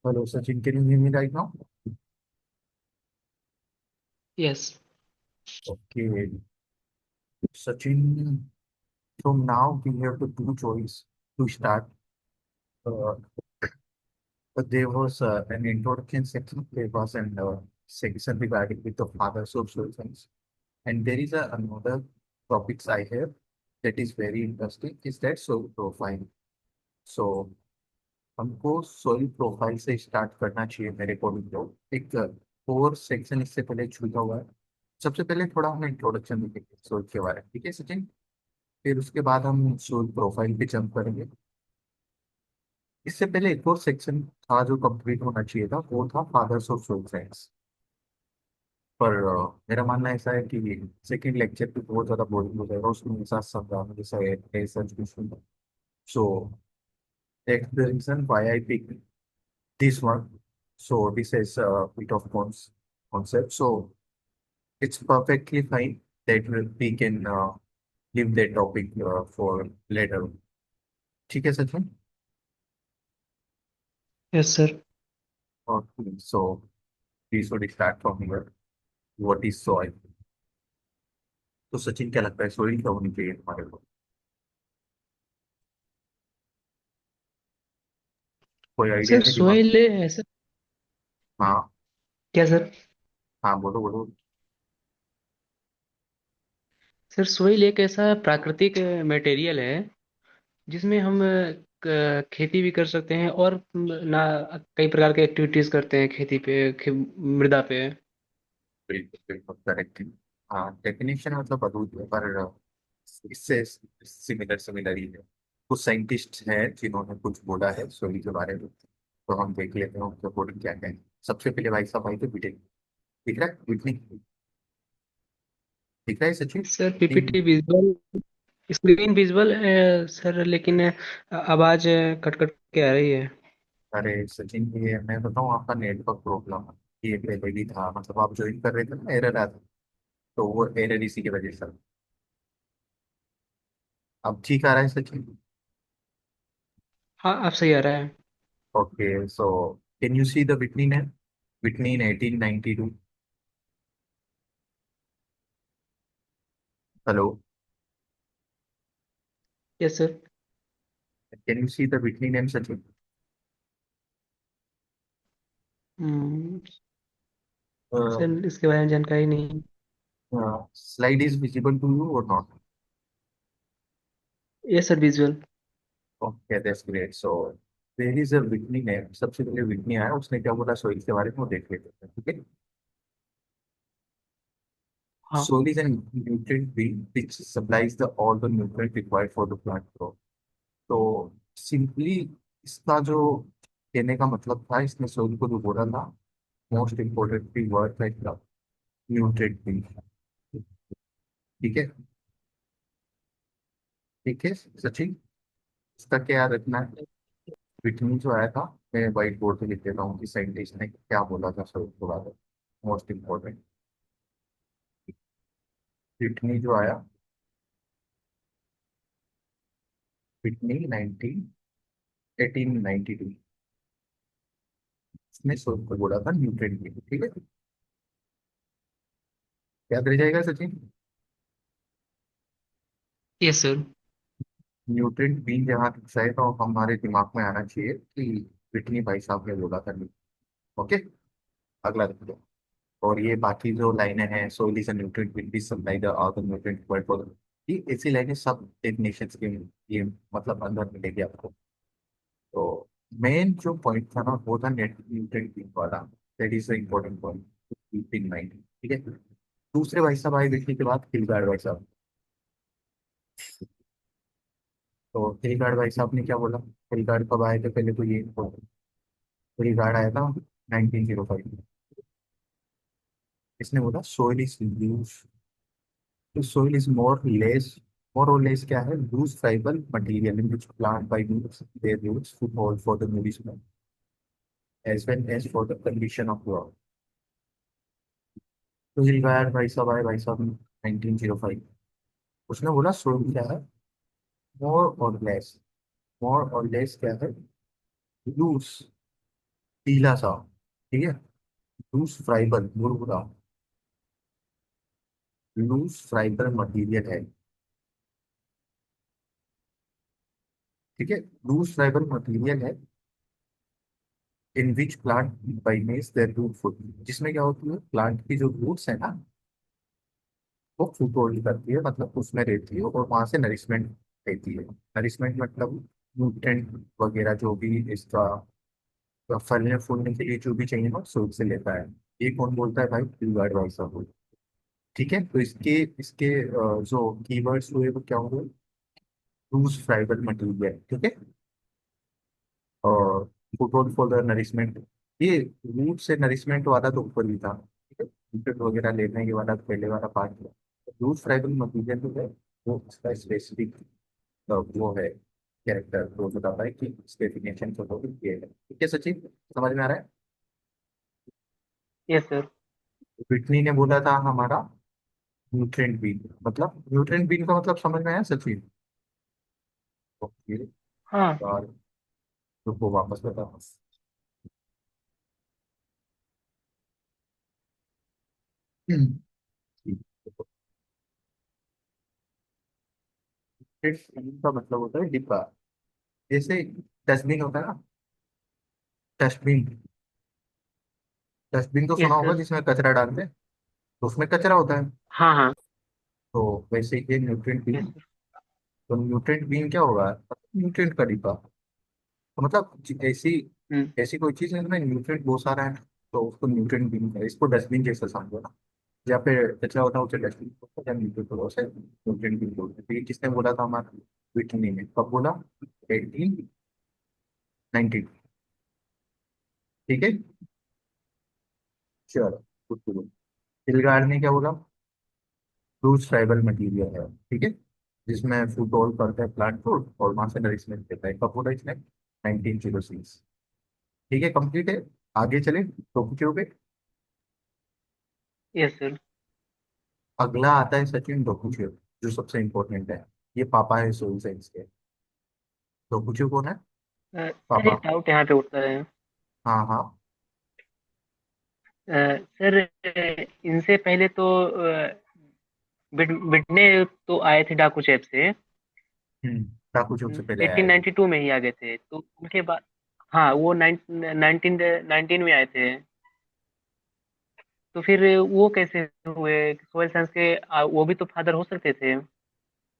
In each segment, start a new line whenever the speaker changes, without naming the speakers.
Hello, Sachin. Can you hear me right now?
Yes.
Okay. Sachin, from now we have the two choice to start. Uh, there was an introduction section. There was an section regarding with the fathers of soil science. And there is another topics I have that is very interesting is that soil profile. So हमको soil profile से start करना चाहिए मेरे according तो एक four section इससे पहले छूटा हुआ है। सबसे पहले थोड़ा हम इंट्रोडक्शन देखेंगे सोल के बारे में, ठीक है सचिन? फिर उसके बाद हम सोल प्रोफाइल पे जंप करेंगे। इससे पहले एक और सेक्शन था जो कंप्लीट होना चाहिए था, वो था फादर्स ऑफ सोल साइंस। पर मेरा मानना ऐसा है कि सेकंड लेक्चर भी बहुत ज्यादा बोरिंग हो जाएगा, उसमें मेरे साथ समझाने जैसा है ऐसा कुछ नहीं। So that's the reason why I pick this one. So this is bit of concept, so it's perfectly fine that we can leave that topic for later. ठीक है Sachin?
Yes, sir.
Okay, so we should start from here. What is soil? तो सचिन क्या लगता है soil क्या होनी चाहिए हमारे को? कोई आइडिया
सर
है दिमाग?
सोइल ऐसा
हाँ।
क्या सर?
हाँ, बोलो बोलो।
सर सोइल एक ऐसा प्राकृतिक मटेरियल है जिसमें हम खेती भी कर सकते हैं और ना कई प्रकार के एक्टिविटीज करते हैं खेती पे मृदा पे।
बिल्कुल बिल्कुल करेक्ट। हाँ, डेफिनेशन मतलब अद्भुत है, पर इससे सिमिलर सिमिलर ही है। कुछ साइंटिस्ट हैं जिन्होंने कुछ बोला है सोइल के बारे में, तो हम देख लेते हैं उनके अकॉर्डिंग क्या क्या है। सबसे पहले भाई साहब आए थे बीटेक। दिख रहा है बीटनी? दिख रहा है सचिन?
सर
नहीं।
PPT visual, screen visual sir, लेकिन आवाज कट कट के आ रही है।
अरे सचिन, ये मैं बताऊँ आपका नेटवर्क प्रॉब्लम है। ये पहले भी था, मतलब आप ज्वाइन कर रहे थे ना, एरर आता, तो वो एरर इसी की वजह से। अब ठीक आ रहा है सचिन?
हाँ, अब सही आ रहा है।
Okay, so can you see the Whitney name? Whitney in 1892. Hello,
yes sir.
can you see the Whitney name, Sachin? Uh,
sir इसके बारे में जानकारी नहीं।
slide is visible to you or not?
Yes sir, visual.
Okay, that's great. So there is a Whitney name. सबसे पहले Whitney आया, उसने क्या बोला सोइल के बारे में वो देख लेते हैं, ठीक है?
हाँ।
Soil is an nutrient being which supplies the all the nutrient required for the plant growth. तो सिंपली इसका जो कहने का मतलब था, इसने सोइल को जो बोला था, मोस्ट इम्पोर्टेंट वर्ड है न्यूट्रिएंट भी। ठीक है? ठीक है सचिन, इसका क्या याद रखना है? विटामिन जो आया था, मैं व्हाइट बोर्ड पे लिख देता हूँ कि साइंटिस्ट ने क्या बोला था सर उसके बाद। मोस्ट इम्पोर्टेंट विटामिन जो आया, विटामिन 1892, इसने सोल को बोला था न्यूट्रिएंट भी, ठीक है? याद रह जाएगा Sachin?
Yes sir.
Nutrient bin जहाँ तक है तो हमारे दिमाग में आना चाहिए कि विटामिन भाई साहब ने बोला था। ओके, अगला देखो। और ये बाकी जो लाइनें हैं, soil is a nutrient will be supply the all the nutrient required for ये ऐसी लाइनें सब डेफिनेशंस के ये मतलब अंदर मिलेगी आपको। तो मेन जो पॉइंट था ना, वो था नेट न्यूट्रिएंट वाला। That is the important point two keep in mind, ठीक है? दूसरे भाई साहब आए देखने के बाद हिलगार्ड भाई साहब। तो हिलगार्ड भाई साहब ने क्या बोला? हिलगार्ड कब आए थे पहले तो ये हिलगार्ड आया था 1905 में। इसने बोला सोइल इज यूज, तो soil is more or less क्या है, loose tribal material in which plant by means their roots foothold for the nourishment as well as for the condition of ground। तो हिलगायर भाई साहब आए, भाई साहब 1905। उसने बोला सोइल क्या है, मोर और लेस, मोर और लेस क्या है, लूज पीला सा, ठीक है। लूज फाइबर, बुरबुरा, लूज फाइबर मटेरियल है, ठीक है। लूज फाइबर मटेरियल है इन विच प्लांट बाइमेस देयर रूट फूड, जिसमें क्या होती है, प्लांट की जो रूट्स है ना, वो फूड होल्ड करती है, मतलब उसमें रहती है और वहां से नरिशमेंट लेती है। नरिशमेंट मतलब न्यूट्रेंट वगैरह जो भी इसका फलने फूलने के लिए जो भी चाहिए ना, सूट से लेता है। ये कौन बोलता है भाई? कीवर्ड वाइज बोल, ठीक है। तो इसके इसके जो कीवर्ड्स हुए वो क्या हुए? लूज फाइबर मटेरियल, ठीक है, और फूड फॉर द नरिशमेंट। ये रूट से नरिशमेंट वाला तो ऊपर ही था, ठीक है। न्यूट्रिएंट वगैरह लेने के वाला पहले वाला पार्ट है। लूज फाइबर मटेरियल जो है वो इसका स्पेसिफिक वो है, कैरेक्टर वो बताता है कि इस डेफिनेशन को तो ये है, ठीक है सचिन, समझ में आ रहा है?
Yes sir.
विटनी ने बोला था हमारा न्यूट्रिएंट बीन, मतलब न्यूट्रिएंट बीन का मतलब समझ में आया सचिन? ओके।
हाँ।
और रुको वापस बता। का मतलब होता है डिब्बा, जैसे डस्टबिन होता है ना, डस्टबिन। डस्टबिन तो सुना
यस
होगा
सर।
जिसमें कचरा डालते हैं, तो उसमें कचरा होता है।
हाँ हाँ।
तो वैसे ही ये न्यूट्रिएंट बीन।
Yes sir.
तो न्यूट्रिएंट बीन क्या होगा? न्यूट्रिएंट का डिब्बा। तो मतलब ऐसी
हम्म।
ऐसी कोई चीज है जिसमें न्यूट्रिएंट बहुत सारा है, तो उसको न्यूट्रिएंट बीन है, इसको डस्टबिन जैसा समझो ना। या फिर कचरा होता है उसे डस्टबिन बोलते हैं, या न्यूट्रिएंट होता है उसे न्यूट्रिएंट बीन बोलते हैं। तो ये किसने बोला था हमारा? विटनी ने। कब बोला? 1890, ठीक है। चलो, गुड टू गो। हिलगार्ड ने क्या बोला? फ्रूट्स ट्राइबल मटीरियल है, ठीक है, जिसमें फूड ऑल करता है प्लांट फूड और वहां से नरिशमेंट देता है। कब बोला इसने? 1906, ठीक है, कंप्लीट है। आगे चले टोक्यो पे।
Yes sir.
अगला आता है सचिन टोकुचियो, जो सबसे इंपॉर्टेंट है। ये पापा है सोल साइंस के। टोकुचियो कौन है?
सर
पापा।
एक डाउट यहाँ पे उठता है।
हाँ हाँ।
सर इनसे पहले तो बिडने तो आए थे डाकू चैप से।
टाकुचो से पहले आया
एटीन
है ये।
नाइन्टी टू में ही आ गए थे तो उनके बाद। हाँ वो नाइनटीन नाइनटीन में आए थे। तो फिर वो कैसे हुए सोयल साइंस के? वो भी तो फादर हो सकते थे।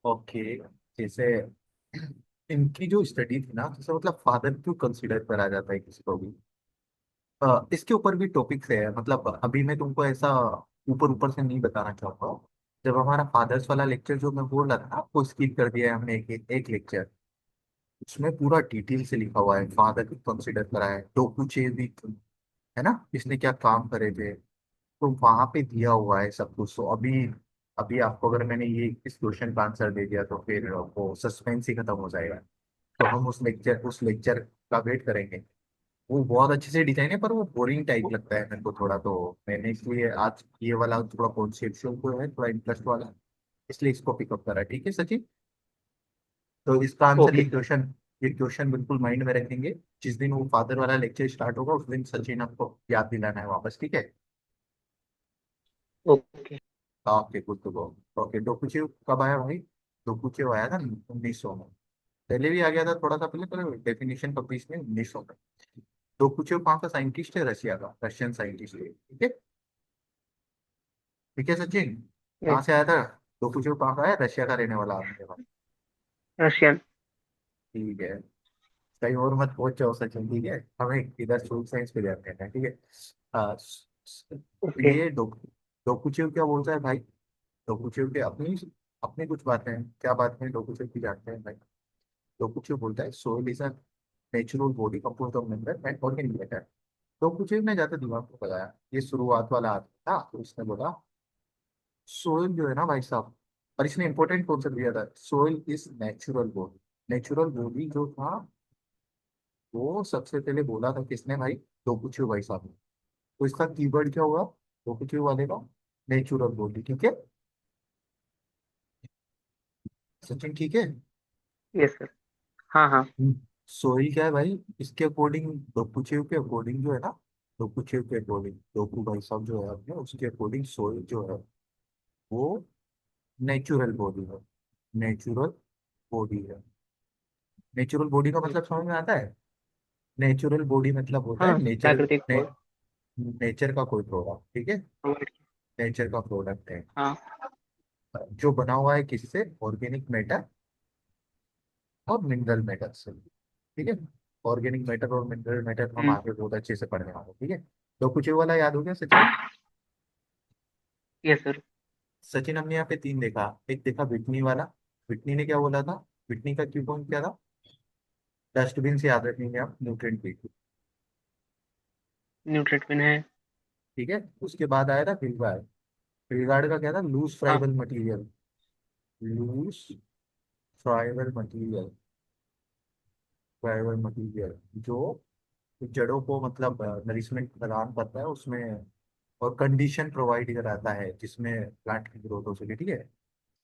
ओके। जैसे इनकी जो स्टडी थी ना, जैसे मतलब फादर क्यों कंसिडर करा जाता है किसी को भी, इसके ऊपर भी टॉपिक्स है, मतलब अभी मैं तुमको ऐसा ऊपर ऊपर से नहीं बताना चाहूंगा। जब हमारा फादर्स वाला लेक्चर जो मैं बोल रहा था ना, आपको स्किप कर दिया है हमने एक लेक्चर, उसमें पूरा डिटेल से लिखा हुआ है, फादर को कंसिडर करा है, डोकुचे भी, है ना, इसने क्या काम करे थे, तो वहां पे दिया हुआ है सब कुछ। तो अभी अभी आपको अगर मैंने ये इस क्वेश्चन का आंसर दे दिया तो फिर वो सस्पेंस ही खत्म हो जाएगा। तो हम उस लेक्चर का वेट करेंगे। वो बहुत अच्छे से डिजाइन है, पर वो बोरिंग टाइप लगता है मेरे को थोड़ा, तो मैंने इसलिए आज ये वाला थोड़ा कॉन्सेप्चुअल को है, थोड़ा इंटरेस्ट वाला, इसलिए इसको पिकअप करा, ठीक है सचिन। तो इसका आंसर
ओके सर।
ये क्वेश्चन बिल्कुल माइंड में रखेंगे। जिस दिन वो फादर वाला लेक्चर स्टार्ट होगा उस दिन सचिन आपको याद दिलाना है वापस, ठीक है।
Okay.
Okay, good to go. Okay, Dokuchaev कब आया भाई? डोकुचियो आया था 1900 में। पहले भी आ गया था थोड़ा सा पहले, पर डेफिनेशन पब्लिश में 1900 में। डोकुचियो कहाँ का साइंटिस्ट है? रशिया का, रशियन साइंटिस्ट है, ठीक है। ठीक है सचिन, कहाँ
यस।
से आया था? डोकुचियो कहाँ का है? रशिया का रहने वाला आदमी है भाई।
रशियन।
ठीक है। कहीं और मत पहुंच जाओ सचिन, ठीक है, हमें इधर सोशल साइंस पे ध्यान देना है, ठीक है।
ओके।
ये डोकुचियो क्या बोलता है भाई? डोकुचियो के अपनी अपनी कुछ बातें हैं, क्या बातें हैं डोकुचियो की जानते हैं भाई? डोकुचियो बोलता है soil is a natural body composed of mineral and organic matter. Dokuchaev ने ज्यादा दिमाग को लगाया, ये शुरुआत वाला आदमी था, तो उसने बोला सोइल जो है ना भाई साहब, और इसने इंपॉर्टेंट कॉन्सेप्ट दिया था, soil is natural body. Natural body जो था वो सबसे पहले बोला था किसने भाई? डोकुचियो भाई साहब ने। तो इसका कीवर्ड क्या होगा डोकुचियो वाले का? नेचुरल बॉडी, ठीक है सचिन, ठीक है।
Yes sir. हाँ हाँ।
सोइल क्या है भाई, इसके अकॉर्डिंग, डोकुचेव के अकॉर्डिंग जो है ना, डोकुचेव के अकॉर्डिंग, डोकू भाई साहब जो है अपने, उसके अकॉर्डिंग सोइल जो है वो नेचुरल बॉडी है। नेचुरल बॉडी है। नेचुरल बॉडी का मतलब समझ में आता है? नेचुरल बॉडी मतलब होता है
हाँ,
नेचर,
प्राकृतिक
ने,
कोड।
नेचर का कोई प्रोडक्ट, ठीक है।
हाँ।
नेचर का प्रोडक्ट है
हाँ।
जो बना हुआ है किससे, ऑर्गेनिक मैटर और मिनरल मैटर से, ठीक है। ऑर्गेनिक मैटर और मिनरल मैटर हम
हम्म।
आगे बहुत अच्छे से पढ़ने वाले हैं, ठीक है। तो कुछ ये वाला याद हो गया सचिन?
Yes sir.
सचिन, हमने यहाँ पे तीन देखा। एक देखा विटनी वाला। विटनी ने क्या बोला था? विटनी का क्यों पॉइंट क्या था? डस्टबिन से याद रखेंगे आप, न्यूट्रिएंट पी,
न्यूट्रिएंट है।
ठीक है। उसके बाद आया था फिलगार्ड। फिलगार्ड का क्या था? लूज
हाँ।
Friable material. Loose friable material. Friable material जो जड़ों को मतलब नरिशमेंट प्रदान करता है उसमें, और कंडीशन प्रोवाइड कराता है जिसमें प्लांट की ग्रोथ हो सके, ठीक है।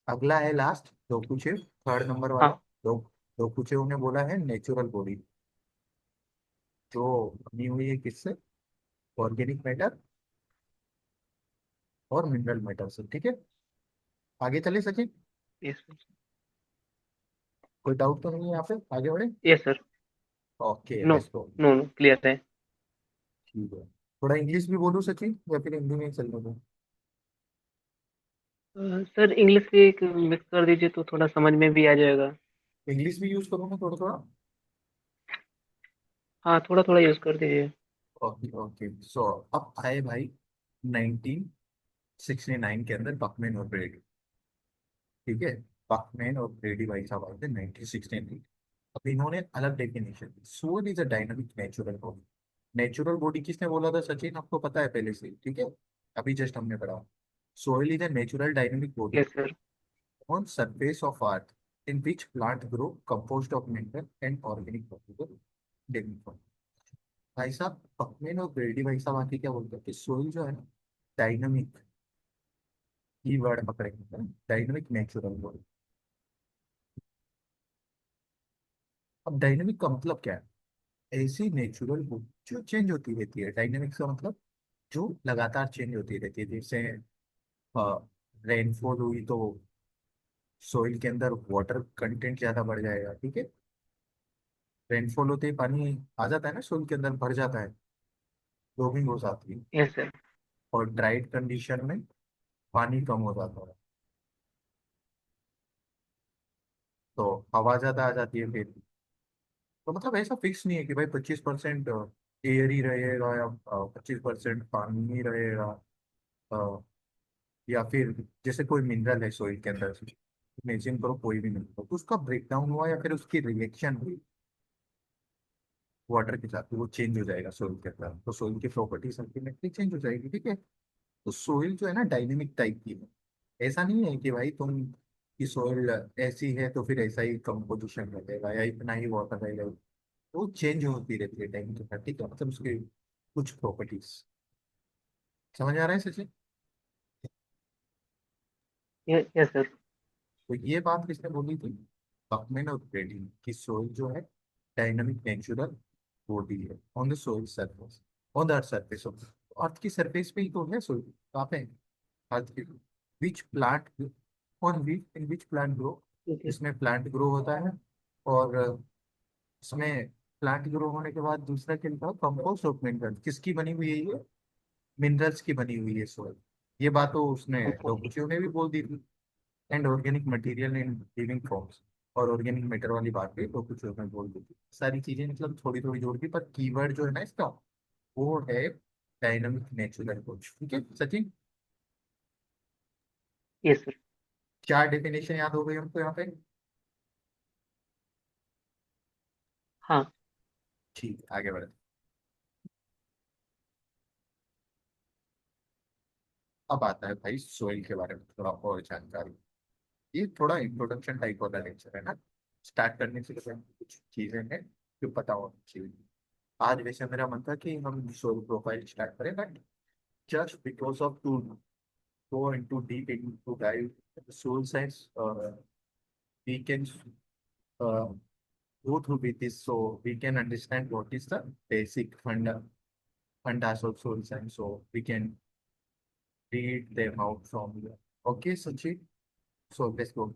अगला है लास्ट डोकुचे, थर्ड नंबर वाला।
हाँ।
दो डोकुचे ने बोला है नेचुरल बॉडी, जो बनी हुई है किससे? ऑर्गेनिक मैटर और मिनरल मैटर से, ठीक है। आगे चले सचिन?
यस।
कोई डाउट तो नहीं है यहाँ पे, आगे बढ़े?
Yes sir.
Okay
no.
Let's go.
No no, clear है।
ठीक है। थोड़ा इंग्लिश भी बोलूँ सचिन, या फिर हिंदी में ही चलने दो?
सर इंग्लिश भी एक मिक्स कर दीजिए तो थोड़ा समझ में भी आ जाएगा।
इंग्लिश भी यूज करूँ मैं थोड़ा थोड़ा?
हाँ, थोड़ा थोड़ा यूज कर दीजिए।
ओके ओके, सो अब आए भाई 1969 के अंदर बकमैन और ब्रेडी, ठीक है। बकमैन और ब्रेडी भाई साहब आए थे 1969। अब इन्होंने अलग डेफिनेशन दी, soil is a dynamic natural body. Natural body किसने बोला था सचिन, आपको पता है पहले से ही, ठीक है। अभी जस्ट हमने पढ़ा। Soil is a natural dynamic body
yes sir.
on surface of earth in which plant grow composed of mineral and organic material living form। भाई साहब बकमैन और ब्रेडी भाई साहब आके क्या बोलते हैं कि सोइल जो है ना, डायनामिक, की वर्ड पकड़ेंगे, डायनामिक नेचुरल बॉडी। अब डायनामिक का मतलब क्या है? ऐसी नेचुरल बॉडी जो चेंज होती रहती है। डायनामिक का मतलब जो लगातार चेंज होती रहती है। जैसे रेनफॉल हुई तो सोइल के अंदर वाटर कंटेंट ज्यादा बढ़ जाएगा, ठीक है। रेनफॉल होते ही पानी आ जाता है ना, सोइल के अंदर भर जाता है, फ्लोविंग हो जाती है।
Yes sir.
और ड्राइड कंडीशन में पानी कम हो जाता है, तो हवा ज्यादा आ जाती है फिर। तो मतलब ऐसा फिक्स नहीं है कि भाई 25% एयर ही रहेगा या 25% पानी ही रहेगा। अ, या फिर जैसे कोई मिनरल है सोइल के अंदर, इमेजिन करो कोई भी मिनरल तो उसका ब्रेकडाउन हुआ या फिर उसकी रिएक्शन हुई वाटर के साथ, तो वो चेंज हो जाएगा सोइल के अंदर, तो सोइल की प्रॉपर्टीज अल्टीमेटली चेंज हो जाएगी, ठीक है। तो सोइल जो है ना डायनेमिक टाइप की है। ऐसा नहीं है कि भाई तुम की सोइल ऐसी है तो फिर ऐसा ही कंपोजिशन रहेगा या इतना ही वाटर रहेगा। वो चेंज होती रहती है टाइम के साथ, ठीक है, मतलब उसके कुछ प्रॉपर्टीज। समझ आ रहा है सचिन?
Yes sir.
तो ये बात किसने बोली थी? बकमैन और ब्रेडी की सोइल जो है डायनामिक नेचुरल बॉडी है on the soil surface, on the earth surface of earth की सरफेस पे ही तो है सोइल। कहाँ पे? अर्थ की। Which plant, on which, in which plant grow,
ठीक है।
इसमें प्लांट ग्रो होता है। और इसमें प्लांट ग्रो होने के बाद दूसरा क्या लिखा, कंपोस्ट ऑफ मिनरल, किसकी बनी हुई है ये? मिनरल्स की बनी हुई है सोइल। ये बात तो उसने
कंपोस्ट।
डोबुचियो ने भी बोल दी थी। And organic material in living forms, और ऑर्गेनिक मैटर वाली बात भी डोबुचियो ने बोल दी थी। सारी चीजें मतलब थोड़ी थोड़ी जोड़ दी, पर कीवर्ड जो है ना इसका, वो है डायनामिक नेचुरल कुछ, ठीक है सचिन।
Yes sir.
क्या डेफिनेशन याद हो गई हमको यहाँ पे?
हाँ।
ठीक है, आगे बढ़ते। अब आता है भाई सोइल के बारे में थोड़ा और जानकारी। ये थोड़ा इंट्रोडक्शन टाइप वाला लेक्चर है ना। स्टार्ट करने से पहले कुछ चीजें हैं जो पता होनी चाहिए। आज वैसे मेरा मन था कि हम सोल प्रोफाइल स्टार्ट करें, but just because of to go into deep into dive soul science, we can uh, go through with this so we can understand what is the basic fundas of soil science. So we can read them out from here. Okay, Sachin. So let's go.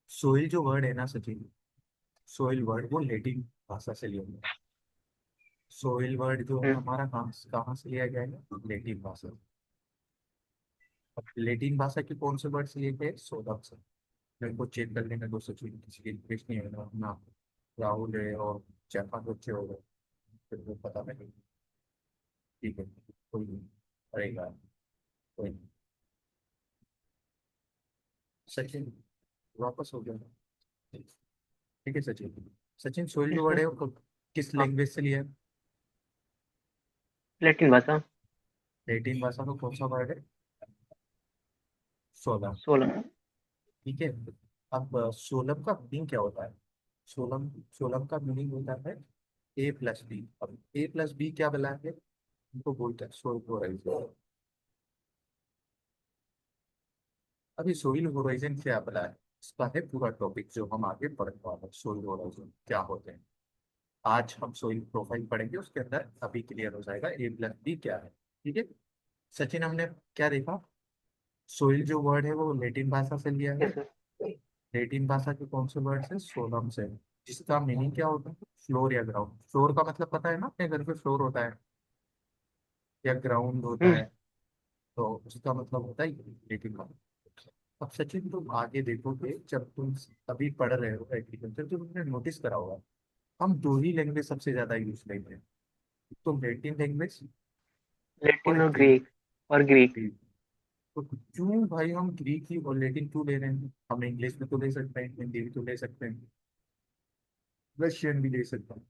Soil जो word है ना Sachin, soil word वो Latin भाषा से लिया गया। Soil word जो है
हम्म।
हमारा कहाँ कहाँ से लिया गया है, लेटिन भाषा। अब लेटिन भाषा के कौन से वर्ड से लिए गए, सोलम से। मेरे को चेक कर लेना दो सचिन, किसी की रिक्वेस्ट नहीं है ना ना, राहुल है और 4-5 बच्चे हो गए, फिर वो पता नहीं। ठीक है, कोई नहीं, पड़ेगा, कोई नहीं। सचिन वापस हो गया। ठीक है सचिन। सचिन सोइल जो
यस
वर्ड
सर।
है वो किस
हाँ,
लैंग्वेज से लिया है?
लैटिन भाषा।
लेटिन भाषा का कौन सा वर्ड है, सोलम।
16।
ठीक है। अब सोलम का मीनिंग क्या होता है? सोलम सोलम का मीनिंग होता है A+B। अब A+B क्या बना है, उनको बोलते हैं सोइल होराइजन। अभी सोइल होराइजन क्या बना है, इसका है पूरा टॉपिक जो हम आगे पढ़ने वाले हैं, सोइल होराइजन क्या होते हैं। आज हम सोइल प्रोफाइल पढ़ेंगे, उसके अंदर अभी क्लियर हो जाएगा A+B क्या है। ठीक है सचिन, हमने क्या देखा, सोइल जो वर्ड है वो लेटिन भाषा से लिया है।
Yes sir.
लेटिन भाषा के कौन से वर्ड से, सोलम से। जिसका मीनिंग क्या होता है, फ्लोर या ग्राउंड। फ्लोर का मतलब पता है ना, अपने घर पे फ्लोर होता है या ग्राउंड होता
हम्म।
है, तो उसका मतलब होता है लेटिन भाषा। अब सचिन तुम आगे देखोगे, जब तुम अभी पढ़ रहे हो एग्रीकल्चर, तो तुमने नोटिस करा होगा हम दो ही लैंग्वेज सबसे ज्यादा यूज करते हैं, तो लेटिन लैंग्वेज और
लैटिन और
ग्रीक।
ग्रीक। और ग्रीक।
तो क्यों भाई हम ग्रीक ही और लेटिन क्यों ले रहे हैं, हम इंग्लिश में तो ले सकते हैं, हिंदी भी तो ले सकते हैं, रशियन भी ले सकते हैं,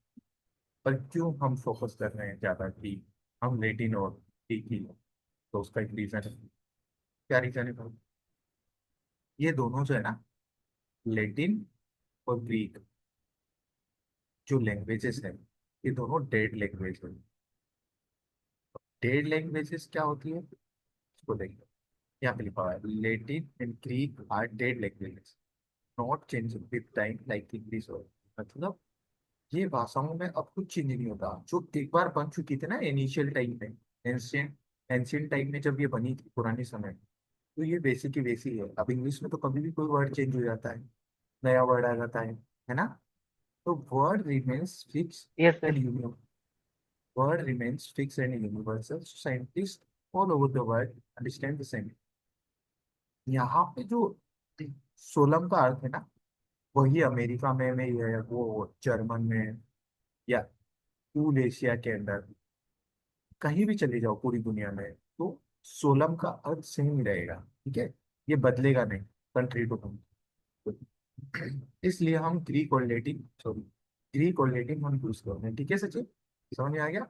पर क्यों हम फोकस कर रहे हैं ज्यादा कि हम लेटिन और ग्रीक ही लें? तो उसका एक रीजन है। क्या रीजन है भाई? ये दोनों जो है ना, लेटिन और ग्रीक जो लैंग्वेजेस है, ये दोनों डेड लैंग्वेज है। डेड लैंग्वेजेस क्या होती है, इसको देखिए, यहाँ पे लिखा हुआ है Latin and Greek are dead languages not changing with time like English. और मतलब ये भाषाओं में अब कुछ चेंज नहीं होता, जो एक बार बन चुकी थी ना इनिशियल टाइम में, एंशियंट एंशियंट टाइम में जब ये बनी थी पुराने समय, तो ये वैसी की वैसी है। अब इंग्लिश में तो कभी भी कोई वर्ड चेंज हो जाता है, नया वर्ड आ जाता है ना। तो word remains fix
yes
and
sir.
word remains fixed and universal. So scientists all over the world understand the same. यहाँ पे जो सोलम का अर्थ है ना, वही अमेरिका में ही है, वो जर्मन में या पूल एशिया के अंदर कहीं भी चले जाओ पूरी दुनिया में, तो सोलम का अर्थ सेम ही रहेगा। ठीक है, ये बदलेगा नहीं कंट्री टू कंट्री। इसलिए हम ग्रीक और लेटिन, सॉरी, ग्रीक और लेटिन हम यूज करते हैं। ठीक है सचिन, समझ में आ गया?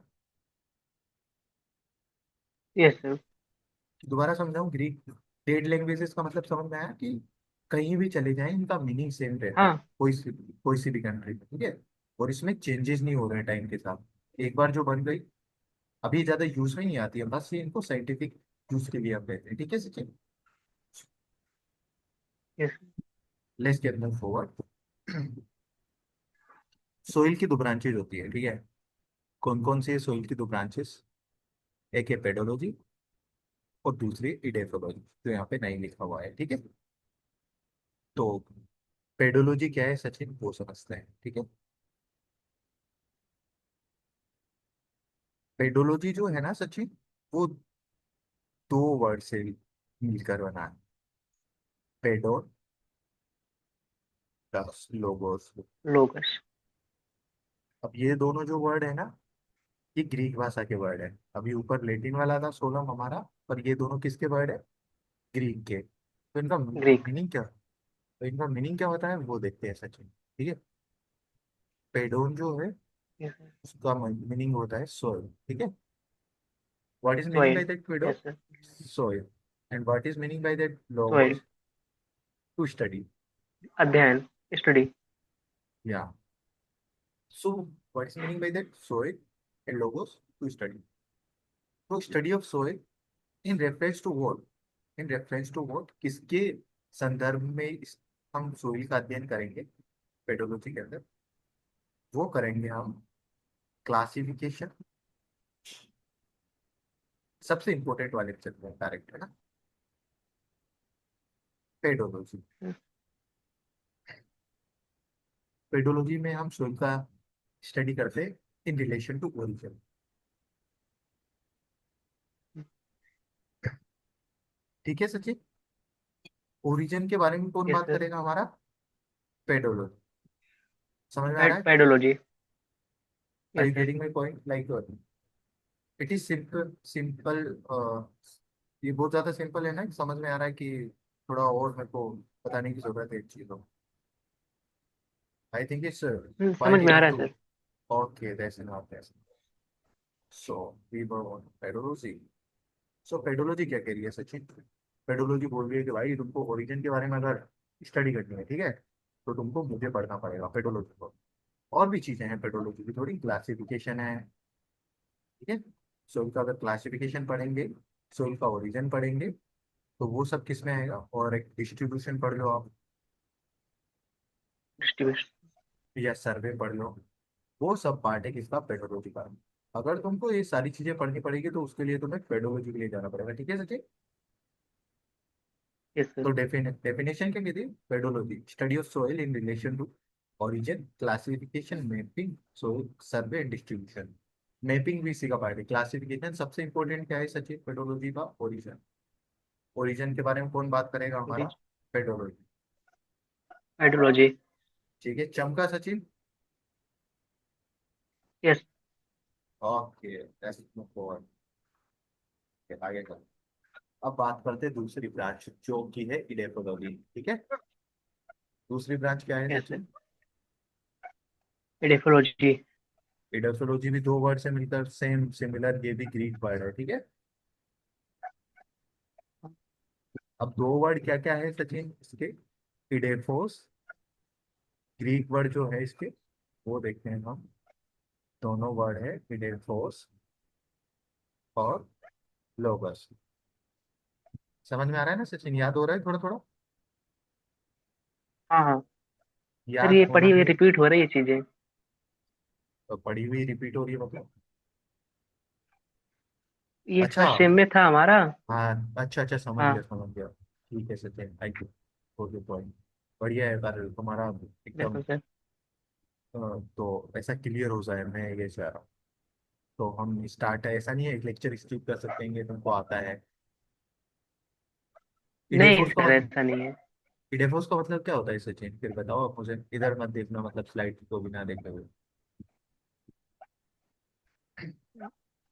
Yes sir.
दोबारा समझाऊं, ग्रीक डेड लैंग्वेजेस का मतलब समझ में आया कि कहीं भी चले जाएं इनका मीनिंग सेम रहता है,
हाँ।
कोई सी भी कंट्री में। ठीक है, और इसमें चेंजेस नहीं हो रहे हैं टाइम के साथ, एक बार जो बन गई अभी ज्यादा यूज में नहीं आती है, बस ये इनको साइंटिफिक यूज के लिए हम कहते हैं। ठीक है Sachin,
yes.
Let's get move forward. Soil की दो ब्रांचेज होती है, ठीक है। कौन कौन सी है सोइल की दो ब्रांचेस? एक है पेडोलॉजी और दूसरी इडेफोलॉजी, जो यहाँ पे नहीं लिखा हुआ है। ठीक है, तो पेडोलॉजी क्या है सचिन, वो समझते हैं। ठीक है, पेडोलॉजी जो है ना सचिन, वो दो वर्ड से मिलकर बना है, पेडोल प्लस लोगोस।
लोगस।
अब ये दोनों जो वर्ड है ना, ये ग्रीक भाषा के वर्ड है। अभी ऊपर लेटिन वाला था सोलम हमारा, पर ये दोनों किसके वर्ड है, ग्रीक के। तो इनका
ग्रीक।
मीनिंग क्या, तो इनका मीनिंग क्या होता है वो देखते हैं सचिन। ठीक है, पेडोन जो है
यस सर।
उसका मीनिंग होता है सोil। ठीक है, what is meaning by
soil.
That pedo,
yes sir.
सोil। And what is meaning by that
soil.
Logos, to study.
अध्ययन। स्टडी।
या, so what is meaning by that, soil and logos, to study. तो study of soil in reference to what, in reference to what, किसके संदर्भ में हम soil का अध्ययन करेंगे? पेडोलॉजी के अंदर वो करेंगे हम क्लासिफिकेशन, सबसे इंपॉर्टेंट वाले चलते हैं डायरेक्ट, है ना, पेडोलॉजी। पेडोलॉजी में हम सोइल का स्टडी करते हैं इन रिलेशन टू ओरिजिन। ठीक है सचिन, ओरिजिन के बारे में कौन
यस
बात
सर।
करेगा हमारा, पेडोलॉजी। समझ में आ रहा है?
Pedology.
Are
yes
you
sir.
Getting my point, like it is simple simple. ये बहुत ज्यादा सिंपल है ना, समझ में आ रहा है कि थोड़ा और मेरे को बताने की जरूरत है एक चीज को। आई थिंक इट्स
समझ
क्वाइट
में आ
इनफ
रहा है
too.
Sir.
Okay, that's enough, that's. So we were on pedology. So pedology क्या कह रही है सचिन? पेडोलॉजी बोल रही है कि भाई तुमको ओरिजिन के बारे में अगर स्टडी करनी है, ठीक है, तो तुमको मुझे पढ़ना पड़ेगा पेडोलॉजी को। और भी चीजें हैं पेडोलॉजी की, थोड़ी क्लासिफिकेशन है, ठीक है। सोइल का अगर क्लासिफिकेशन पढ़ेंगे, सोइल का ओरिजिन पढ़ेंगे, तो वो सब किस में आएगा, और एक डिस्ट्रीब्यूशन पढ़ लो आप,
डिस्ट्रीब्यूशन।
या सर्वे पढ़ लो, वो सब पार्ट है किसका, पेडोलॉजी का। अगर तुमको ये सारी चीजें पढ़नी पड़ेगी तो उसके लिए तुम्हें पेडोलॉजी के लिए जाना पड़ेगा, ठीक है सचिन।
Yes sir.
तो डेफिनेशन क्या कहती है, pedology study of soil in relation to origin, classification, mapping, soil survey and distribution. Mapping भी इसी का पार्ट है। क्लासिफिकेशन सबसे इंपॉर्टेंट क्या है सचिन पेडोलॉजी का, ओरिजिन। ओरिजिन के बारे में कौन बात करेगा हमारा, पेडोलॉजी।
पेडोलॉजी।
ठीक है, चमका सचिन।
यस।
ओके, आगे चलो। अब बात करते हैं दूसरी ब्रांच जो की है इडेफोलॉजी, ठीक है। दूसरी ब्रांच क्या है
यस सर।
सचिन?
एडिफोलॉजी।
इडेफोलॉजी भी दो वर्ड से मिलकर सेम सिमिलर, ये भी ग्रीक वर्ड है, ठीक है। अब दो वर्ड क्या क्या है सचिन इसके, इडेफोस, ग्रीक वर्ड जो है इसके, वो देखते हैं हम। दोनों वर्ड है इडेफोस और लोगस। समझ में आ रहा है ना सचिन, याद हो रहा है थोड़ा थोड़ा?
हाँ हाँ। सर
याद
ये
होना
पढ़ी हुई
भी,
रिपीट हो रही है चीजें।
पढ़ी हुई रिपीट हो रही है मतलब?
ये
अच्छा,
फर्स्ट सेम में था हमारा।
हाँ अच्छा अच्छा, समझ गया
हाँ।
समझ गया। ठीक है Sachin, thank you for the point. बढ़िया है पर तुम्हारा एकदम।
बिल्कुल सर।
तो ऐसा क्लियर हो जाए, मैं ये चाह रहा हूँ। तो हम स्टार्ट है, ऐसा नहीं है एक लेक्चर स्किप कर सकते हैं, तुमको आता है।
नहीं
इडेफोर्स का
सर
मतलब,
ऐसा नहीं है।
इडेफोर्स का मतलब क्या होता है सचिन, फिर बताओ आप मुझे, इधर मत देखना, मतलब स्लाइड को बिना देखे हुए।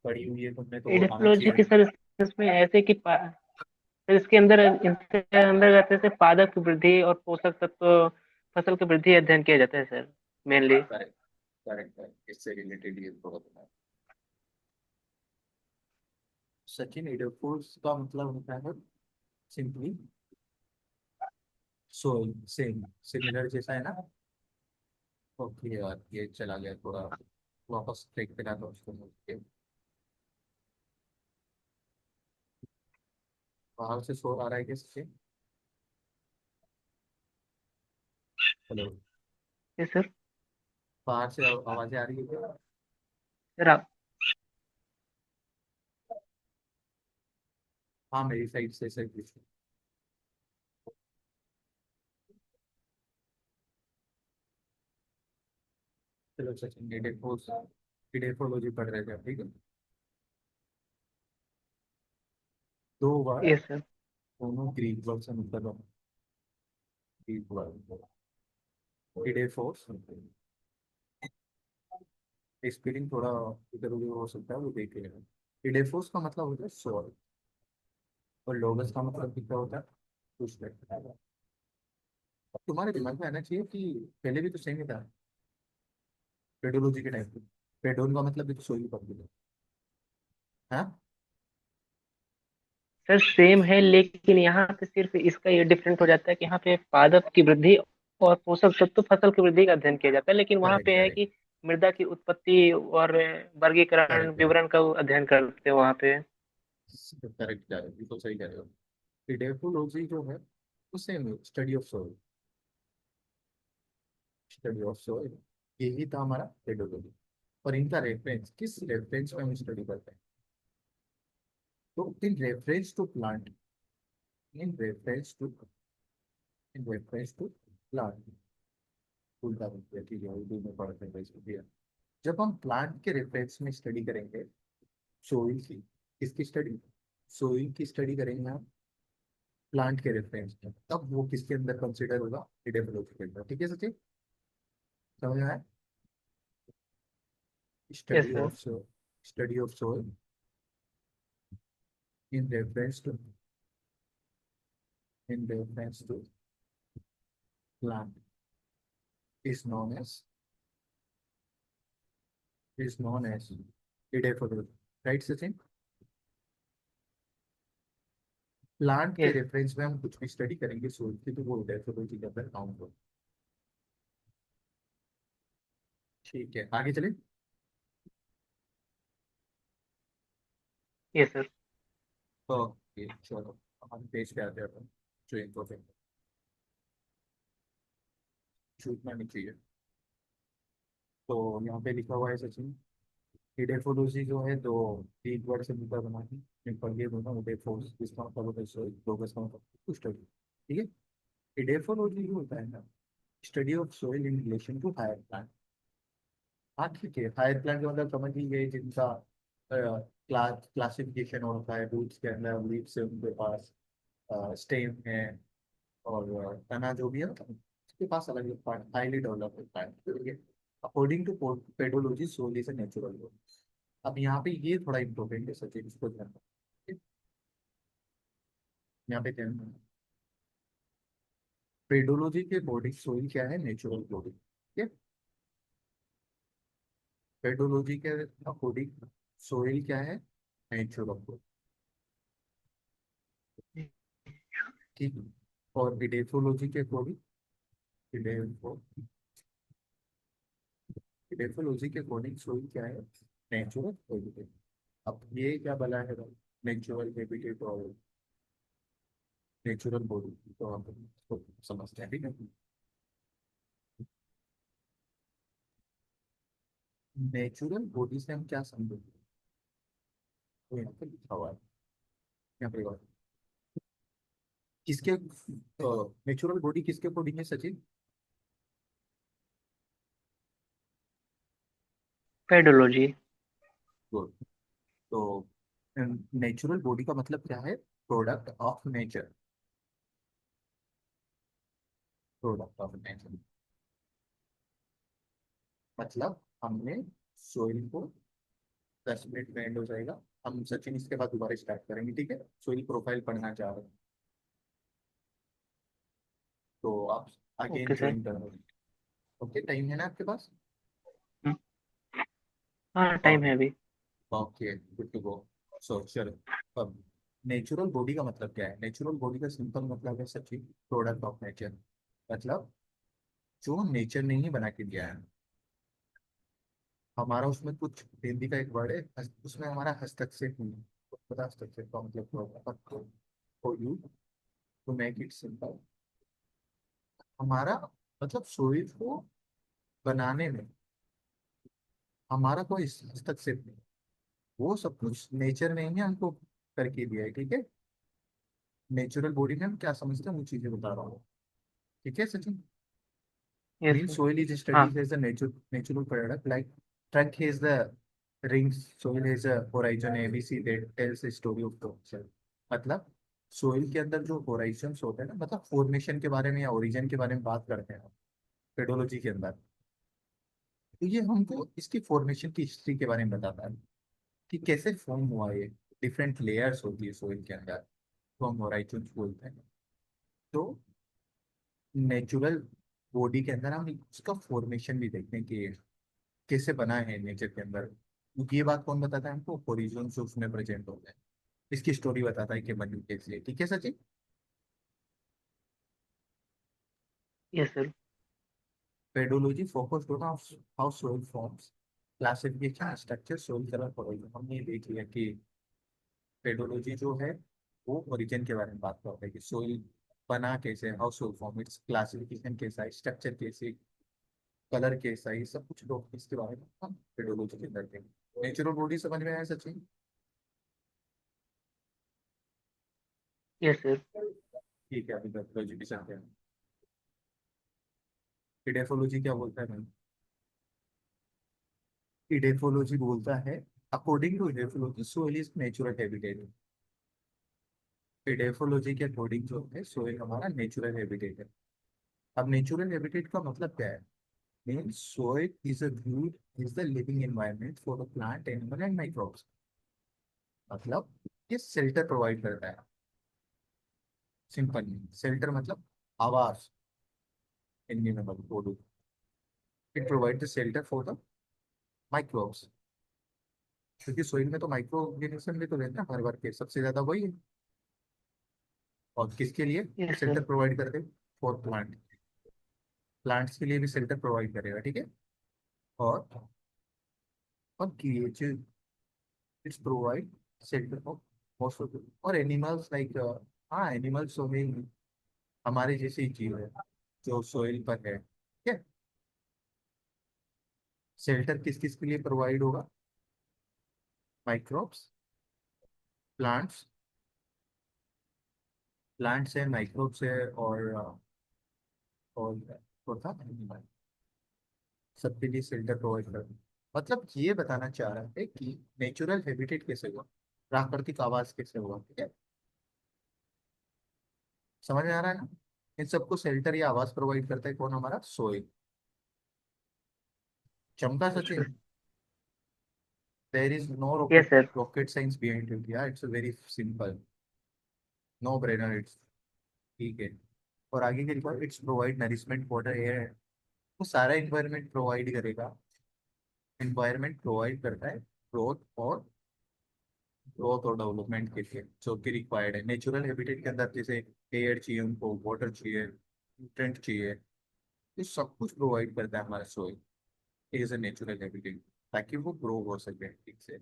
पढ़ी हुई है तुमने तो आना
एडिफोलॉजी
चाहिए।
की सर इसमें ऐसे कि सर इसके अंदर इसके अंदर जाते से पादप की वृद्धि और पोषक तत्व फसल की वृद्धि अध्ययन किया जाता है sir, mainly.
Correct correct correct, इससे रिलेटेड ये थोड़ा बता। सचिन, इडेफोर्स का मतलब होता है सिंपली सोल, सेम सिमिलर जैसा है ना। ओके यार, ये चला गया थोड़ा, वापस ट्रैक पे लाता हूँ उसको मुझे। बाहर से शोर आ रहा है क्या सचिन? हेलो,
जी सर।
बाहर से आवाजें आ रही है क्या?
सर आप।
हाँ, मेरी साइड से सही कुछ। चलो सचिन, इडेफोलॉजी पढ़ रहे थे आप, ठीक है। दो वर्ड,
यस सर।
दोनों ग्रीक वर्ड से मतलब है। ग्रीक वर्ड इडेफोस, स्पेलिंग थोड़ा इधर उधर हो सकता है, वो देख लेना। इडेफोस का मतलब होता है सॉइल, और लोगस का मतलब भी क्या होता है, कुछ लगता है। अब तुम्हारे दिमाग में आना चाहिए कि पहले भी तो सेम ही था पेडोलॉजी के टाइम पे। पेडोल का मतलब भी तो सोइल पब्लिक है, हाँ।
सर सेम है लेकिन यहाँ पे सिर्फ इसका ये डिफरेंट हो जाता है कि यहाँ पे पादप की वृद्धि और पोषक तत्व फसल की वृद्धि का अध्ययन किया जाता है, लेकिन वहाँ
करेक्ट
पे है
करेक्ट
कि मृदा की उत्पत्ति और वर्गीकरण
करेक्ट करेक्ट
विवरण का वो अध्ययन करते हैं वहाँ पे।
करेक्ट करेक्ट, बिल्कुल सही कह रहे हो। इडेफोलॉजी जो है वो सेम है, study of soil. Study of soil, यही था हमारा पेडोलॉजी। और इनका रेफरेंस किस रेफरेंस में हम स्टडी करते हैं? तो in reference to plant, in reference to in reference to plant, उल्टा बोल दिया, ठीक है, उर्दू में पढ़ते हैं इसको दिया। जब हम प्लांट के रेफरेंस में स्टडी करेंगे सोइल की, किसकी स्टडी? सोइल की स्टडी करेंगे हम प्लांट के रेफरेंस में, तब वो किसके अंदर कंसिडर होगा? एडेफोलॉजी के अंदर। ठीक है सचिन, समझ में आया?
Yes
study
sir.
Of soil, study of soil in reference to, in reference to plant is known as, is known as edaphology. Right Sachin? Plant के
यस।
रेफरेंस में हम कुछ भी स्टडी करेंगे सोइल की, तो वो एडेफोलॉजी के अंदर काउंट होगा। ठीक है, आगे चले।
Yes sir.
ओके चलो, हम पेज पे आते हैं अपन, जो इम्पोर्टेंट छूटना नहीं चाहिए। तो यहाँ पे लिखा हुआ है सचिन, इडेफोलॉजी जो है दो, एक वर्ड से मिलकर बना है। सिंपल ये दोनों इडेफोस, इसका मतलब होता है सोइल, लोगस का मतलब स्टडी। ठीक है, इडेफोलॉजी जो होता है ना, study of soil in relation to higher plant. हाँ ठीक है, हायर प्लांट का मतलब समझ लीजिए जिनका क्लासिफिकेशन होता है रूट्स के अंदर, लीव्स से उनके पास स्टेम है, और तना जो भी है उसके पास अलग अलग पार्ट, हाईली डेवलप्ड प्लांट। ठीक है, according to pedology soil is a natural word. अब यहाँ पे ये थोड़ा इंपॉर्टेंट है सचिन, इसको ध्यान रखना। यहाँ पे ध्यान रखना, पेडोलॉजी के अकॉर्डिंग सोइल क्या है? Natural body. ठीक है, पेडोलॉजी के अकॉर्डिंग सोइल क्या है? Natural body. ठीक है, और इडेफोलॉजी के अकॉर्डिंग, इडेफोलॉजी के अकॉर्डिंग सोइल क्या है? Natural body. अब ये क्या बला है भाई? नेचुरल हैबिटेट और नेचुरल बॉडी, तो हम इसको समझते हैं। ठीक है, नेचुरल बॉडी से हम क्या समझेंगे? तो यहाँ पे लिखा हुआ है, यहाँ पे और किसके नेचुरल बॉडी किसके अकॉर्डिंग है सचिन?
पेडोलॉजी।
Good. तो नेचुरल बॉडी का मतलब क्या है? Product of nature, product of nature. मतलब हमने सोइल को, 10 मिनट में एंड हो जाएगा, हम सचिन इसके बाद दोबारा स्टार्ट करेंगे। ठीक है, सोइल प्रोफाइल पढ़ना चाह रहे हैं तो आप अगेन
ओके सर।
ज्वाइन करो। ओके, टाइम है ना आपके पास?
हम्म, हाँ टाइम है
ओके,
अभी।
Okay good to go. So चलो, अब नेचुरल बॉडी का मतलब क्या है? नेचुरल बॉडी का सिंपल मतलब है सचिन, प्रोडक्ट ऑफ नेचर। मतलब जो नेचर ने ही बना के दिया है हमारा, उसमें कुछ हिंदी का एक वर्ड है उसमें हमारा हस्तक्षेप नहीं है। तो पता हस्तक्षेप का मतलब क्या होता है? For you to make it simple, हमारा मतलब सोइल को बनाने में हमारा कोई हस्तक्षेप नहीं, वो सब कुछ नेचर ने ही हमको करके दिया है। ठीक है, नेचुरल बॉडी में हम क्या समझते हैं वो चीजें बता रहा हूँ। ठीक है Sachin?
Yes
Means
sir.
soil is
हाँ।
studied as a natural product. Like truck has the rings, soil has a horizon ABC that tells the story of the ocean. मतलब सोइल के अंदर जो होराइजन्स होते हैं ना, मतलब फॉर्मेशन के बारे में या ओरिजिन के बारे में बात करते हैं पेडोलॉजी के अंदर, तो ये हमको इसकी फॉर्मेशन की हिस्ट्री के बारे में बताता है कि कैसे फॉर्म हुआ ये। डिफरेंट लेयर्स होती है सोइल के अंदर, तो हम होराइजन्स बोलते हैं। तो नेचुरल बॉडी के अंदर हम उसका फॉर्मेशन भी देखते हैं कि कैसे बना है नेचर के अंदर। क्योंकि ये बात कौन बताता है हमको? होरिजोन से उसमें प्रेजेंट होता है, इसकी स्टोरी बताता है कि बनी कैसे। ठीक है Sachin?
Yes sir.
Pedology focused on how soil forms, classification, structure, soil colour, horizon. हमने ये देख लिया कि पेडोलॉजी जो है वो ओरिजिन के बारे में बात करता है कि सोइल बना कैसे, how soil form, it's classification कैसा है, स्ट्रक्चर कैसे, कलर कैसा, ये सब कुछ लोग इसके बारे में हम पेडोलॉजी के अंदर देंगे। नेचुरल बॉडी समझ में आया सचिन?
Yes sir.
ठीक है, अभी पैथोलॉजी भी चलते हैं। इडेफोलॉजी क्या बोलता है मैम? इडेफोलॉजी बोलता है, according to edaphology soil is natural habitat. Edaphology के अकॉर्डिंग जो है सोइल हमारा नेचुरल हैबिटेट है। अब नेचुरल हैबिटेट का मतलब क्या है? Means soil is a good is the living environment for the plant animal and microbes. मतलब ये शेल्टर प्रोवाइड करता है। सिंपल शेल्टर मतलब आवास, हिंदी में बोलूँ, it provide the shelter for the microbes. क्योंकि सोइल में तो माइक्रो ऑर्गेनिज्म भी तो रहते हैं हर बार के, सबसे ज्यादा वही है। और किसके लिए
यस
शेल्टर
सर।
प्रोवाइड करते हैं? For plant. प्लांट्स के लिए भी शेल्टर प्रोवाइड करेगा, ठीक है। और creature it's provide shelter for most of, और एनिमल्स लाइक, हाँ एनिमल्स तो भी हमारे जैसे ही जीव है जो सोइल पर है, ठीक है। शेल्टर किस किस के लिए प्रोवाइड होगा? माइक्रोब्स, प्लांट्स, प्लांट्स है, माइक्रोब्स है, और था एनिमल, सबके लिए शेल्टर प्रोवाइड करना। मतलब ये बताना चाह रहा है कि नेचुरल हैबिटेट कैसे हुआ, प्राकृतिक आवास कैसे हुआ, ठीक है। समझ में आ रहा है ना? इन सबको शेल्टर या आवास प्रोवाइड करता है कौन? हमारा सोइल। चमका
sir.
Sachin? There is no
yes
rocket
sir.
Rocket science behind it, या it's very simple, no brainer it's, ठीक है। और आगे के record, it's provide nourishment water air, वो सारा इन्वायरमेंट प्रोवाइड करेगा। इन्वायरमेंट प्रोवाइड करता है ग्रोथ और डेवलपमेंट के लिए जो कि रिक्वायर्ड है नेचुरल हैबिटेट के अंदर। जैसे एयर चाहिए उनको, वाटर चाहिए, न्यूट्रेंट चाहिए, ये सब कुछ प्रोवाइड करता है हमारा soil as a natural habitat, ताकि वो ग्रो हो सके ठीक से।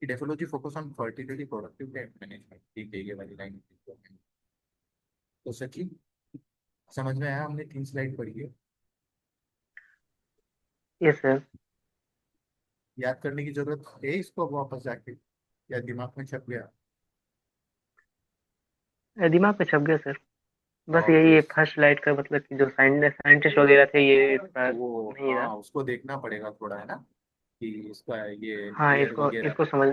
Edaphology focus on fertility, productivity and management, ठीक है, ये वाली लाइन। तो सचिन समझ में आया? हमने 3 स्लाइड पढ़ी है,
यस सर।
याद करने की जरूरत है इसको अब वापस जाके, या दिमाग में छप गया?
दिमाग में छप गया सर। बस
ओके।
यही फर्स्ट लाइट का मतलब कि जो साइंटिस्ट वगैरह थे ये थोड़ा
वो
नहीं था।
हाँ, उसको देखना पड़ेगा थोड़ा, है ना, कि इसका ये
हाँ,
ईयर
इसको
वगैरह।
इसको समझ।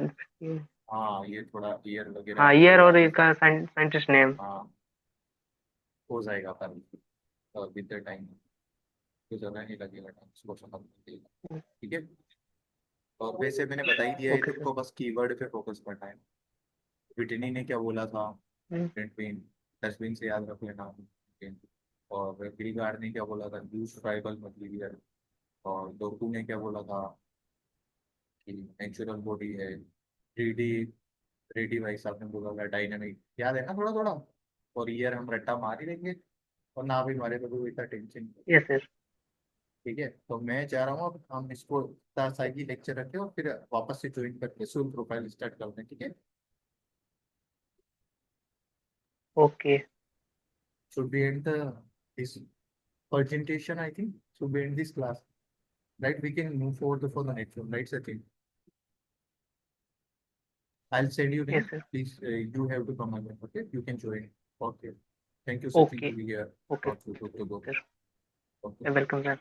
हाँ, ये थोड़ा ईयर वगैरह
हाँ,
आपको
ईयर और
याद।
इसका साइंटिस्ट नेम।
हाँ, हो जाएगा पर विद द टाइम तो ज़्यादा नहीं लगेगा टाइम उसको समझने के लिए, ठीक है। और वैसे मैंने बता ही दिया है
ओके सर।
तुमको, बस कीवर्ड पे फोकस करना है। विटनी ने क्या बोला था?
हम्म।
डस्टबिन, डस्टबिन से याद रख लेना, ठीक है। और ग्रीगार्ड ने क्या बोला था? Use tribal material. और डोकू ने क्या बोला था? कि नेचुरल बॉडी है। थ्री डी, थ्री डी भाई साहब ने बोला था डायनामिक, याद है ना थोड़ा थोड़ा। और ईयर हम रट्टा मार ही देंगे, और ना भी हमारे को कोई इतना टेंशन।
Yes sir.
ठीक है, तो मैं चाह रहा हूँ अब हम इसको साइकी लेक्चर रखें और फिर वापस से ज्वाइन करके सोल प्रोफाइल स्टार्ट करते हैं, ठीक है।
Okay.
Should we end this presentation? I think should we end this class? Right, we can move forward for the next one. Right, Sachin? I'll send you
yes
link.
Sir.
Please, you have to come again. Okay, you can join. Okay. Thank you, Sachin,
okay.
to be here.
Okay
Okay, good to go.
Sir.
Okay.
Welcome sir.